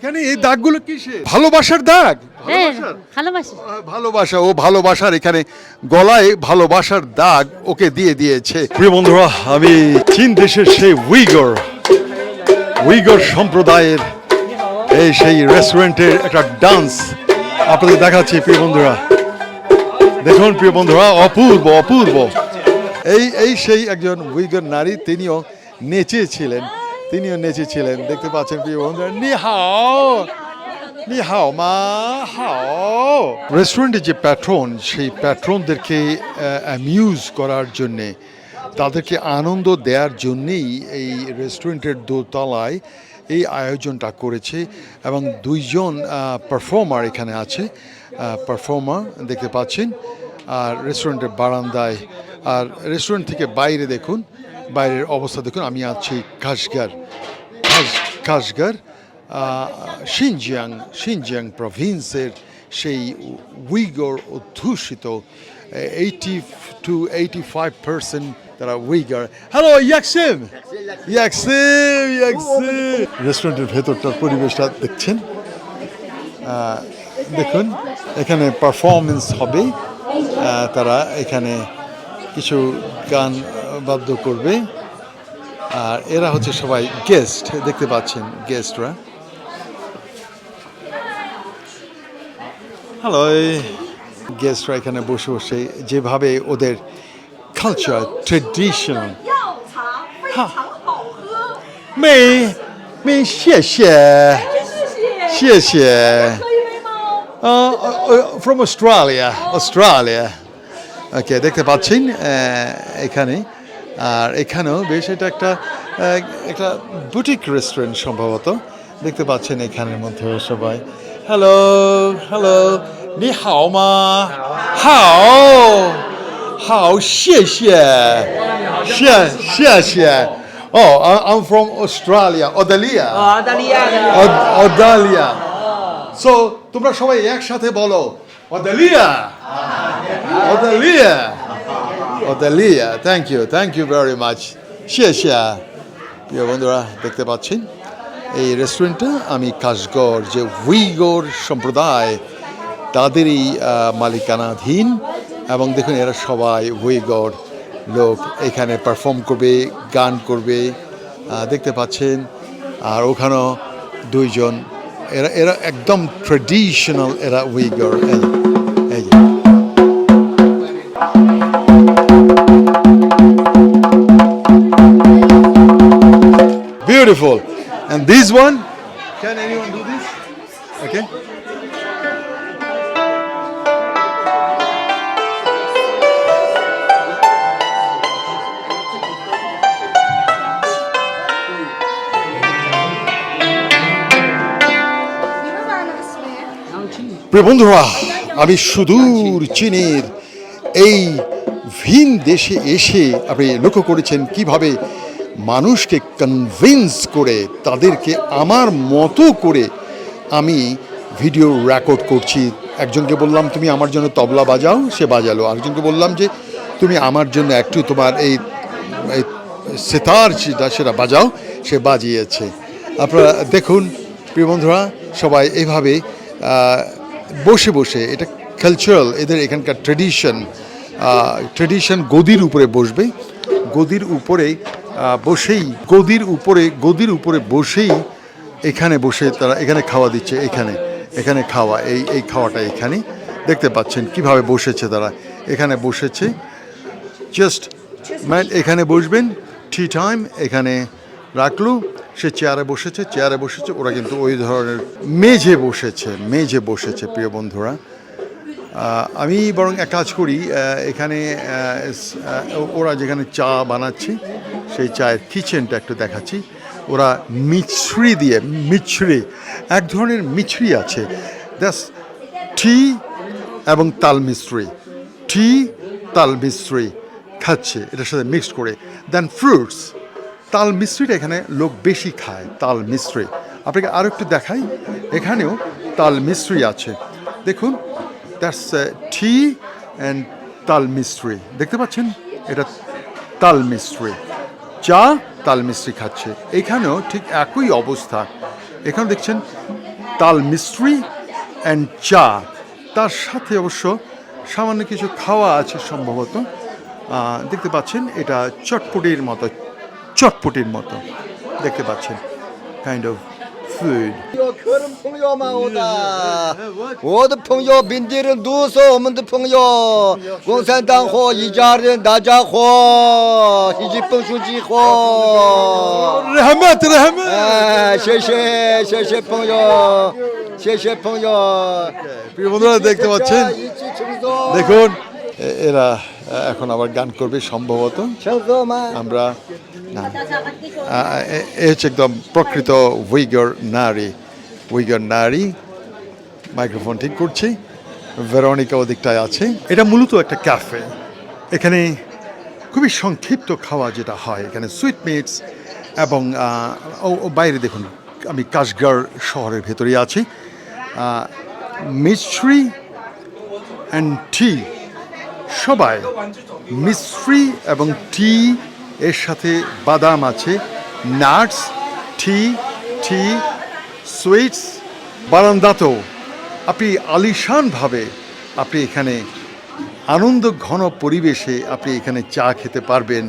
কেন এই দাগগুলো কিসে? ভালোবাসার দাগ? ভালোবাসা, ও ভালোবাসার এখানে গলায় ভালোবাসার দাগ ওকে দিয়ে দিয়েছে। প্রিয় বন্ধুরা, আমি চীন দেশের সেই উইগর সম্প্রদায়ের সেই রেস্টুরেন্টের একটা ডান্স আপনাদের দেখাচ্ছি। প্রিয় বন্ধুরা দেখুন, প্রিয় বন্ধুরা, অপূর্ব অপূর্ব। এই সেই একজন উইগর নারী, তিনিও নেচেছিলেন। দেখতে পাচ্ছেন প্রিয় বন্ধুরা। নি হাও মা হাও। রেস্টুরেন্টের যে প্যাট্রন, সেই প্যাট্রনদেরকে অ্যামিউজ করার জন্যে, তাদেরকে আনন্দ দেওয়ার জন্যেই এই রেস্টুরেন্টের দোতলায় এই আয়োজনটা করেছে। এবং দুইজন পারফর্মার এখানে আছে, পারফর্মার দেখতে পাচ্ছেন। আর রেস্টুরেন্টের বারান্দায়, আর রেস্টুরেন্ট থেকে বাইরে দেখুন, বাইরের অবস্থা দেখুন। আমি আছি কাশগার শিনজিয়াং প্রভিন্সের সেই উইগর অধ্যুষিত 80 to 85% তারা উইগর। হ্যালো ইয়াকসিম। রেস্টুরেন্টের ভেতরটার পরিবেশটা দেখছেন, দেখুন এখানে পারফরমেন্স হবে। তারা এখানে কিছু গান বাদ্য করবে। আর এরা হচ্ছে সবাই গেস্ট, দেখতে পাচ্ছেন গেস্টরা। হ্যালো, গেস্টরা এখানে বসে বসে যেভাবে ওদের কালচার ট্রেডিশনাল। from Australia. ওকে, দেখতে পাচ্ছেন এখানে। আর এখানেও বেশ এটা একটা বুটিক রেস্টুরেন্ট সম্ভবত। দেখতে পাচ্ছেন এখানের মধ্যে সবাই হ্যালো নি হাও মা হাও শিয়ে Oh, I'm from Australia. Odalia. So, তোমরা সবাই একসাথে বলো Odalia. Thank you very much. শিয়া। প্রিয় বন্ধুরা, দেখতে পাচ্ছেন এই রেস্টুরেন্টটা আমি কাশগর যে উইগর সম্প্রদায় তাদেরই মালিকানাধীন। এবং দেখুন এরা সবাই উইগর লোক, এখানে পারফর্ম করবে, গান করবে, দেখতে পাচ্ছেন। আর ওখানেও দুইজন, এরা একদম ট্রেডিশনাল, এরা উইগর। এই যে beautiful. And this one, can anyone do this? Okay. প্রিয় বন্ধুরা, আমি সুদূর চীনের এই ভিন দেশে এসে আপনি লক্ষ্য করেছেন কিভাবে মানুষকে কনভিন্স করে তাদেরকে আমার মতো করে আমি ভিডিও রেকর্ড করছি। একজনকে বললাম তুমি আমার জন্য তবলা বাজাও, সে বাজালো। আরেকজনকে বললাম যে তুমি আমার জন্য একটু তোমার এই সেতার সেটা বাজাও, সে বাজিয়েছে। আপনারা দেখুন প্রিয় বন্ধুরা, সবাই এইভাবে বসে বসে, এটা কালচারাল, এদের এখানকার ট্রেডিশন গদির উপরে বসবে। গদির উপরে বসেই এখানে বসে তারা এখানে খাওয়া দিচ্ছে। এখানে খাওয়া, এই খাওয়াটা এখানে দেখতে পাচ্ছেন কিভাবে বসেছে তারা। এখানে বসেছে, জাস্ট এখানে বসবেন, টি টাইম এখানে রাখলো, সে চেয়ারে বসেছে। ওরা কিন্তু ওই ধরনের মেঝে বসেছে। প্রিয় বন্ধুরা, আমি বরং এক কাজ করি, এখানে ওরা যেখানে চা বানাচ্ছে সেই চায়ের কিচেনটা একটু দেখাচ্ছি। ওরা মিছরি এক ধরনের মিছরি আছে, দ্যাটস টি এবং তাল মিছরি খাচ্ছে এটার সাথে মিক্সড করে। দেন ফ্রুটস, তাল মিছরিটা এখানে লোক বেশি খায়। তাল মিছরি আপনাকে আরও একটু দেখাই, এখানেও তাল মিছরি আছে। দেখুন, দ্যাটস টি অ্যান্ড তাল মিছরি, দেখতে পাচ্ছেন, এটা তাল মিছরি। চা তাল মিছরি খাচ্ছে। এখানেও ঠিক একই অবস্থা। এখানে দেখছেন তাল মিস্ত্রি অ্যান্ড চা, তার সাথে অবশ্য সামান্য কিছু খাওয়া আছে সম্ভবত। দেখতে পাচ্ছেন এটা চটপটির মতো দেখতে পাচ্ছেন, কাইন্ড অফ ফুড। 有客人朋友嘛，我的朋友，本地人都是我们的朋友，共产党好，一家人，大家好，习近平书记好。 রহমত রহমত। 哎，谢谢朋友，谢谢朋友。 প্রিয় বন্ধুরা দেখতে পাচ্ছেন, 一起庆祝， দেখুন এরা এখন আবার গান করবে সম্ভবত। 庆祝嘛。 আমরা না, এ হচ্ছে একদম প্রকৃত উইগর নারী। মাইক্রোফোন ঠিক করছি, ভেরোনিকা ওদিকটায় আছে। এটা মূলত একটা ক্যাফে। এখানে খুবই সংক্ষিপ্ত খাওয়া যেটা হয়, এখানে সুইটমিটস এবং বাইরে দেখুন, আমি কাশগার শহরের ভেতরেই আছি। মিস্ট্রি অ্যান্ড টি, সবাই মিস্ট্রি এবং টি, এর সাথে বাদাম আছে, নাটস, টি, সুইটস। বারান্দাতেও আপনি আলিশানভাবে আপনি এখানে আনন্দ ঘন পরিবেশে আপনি এখানে চা খেতে পারবেন।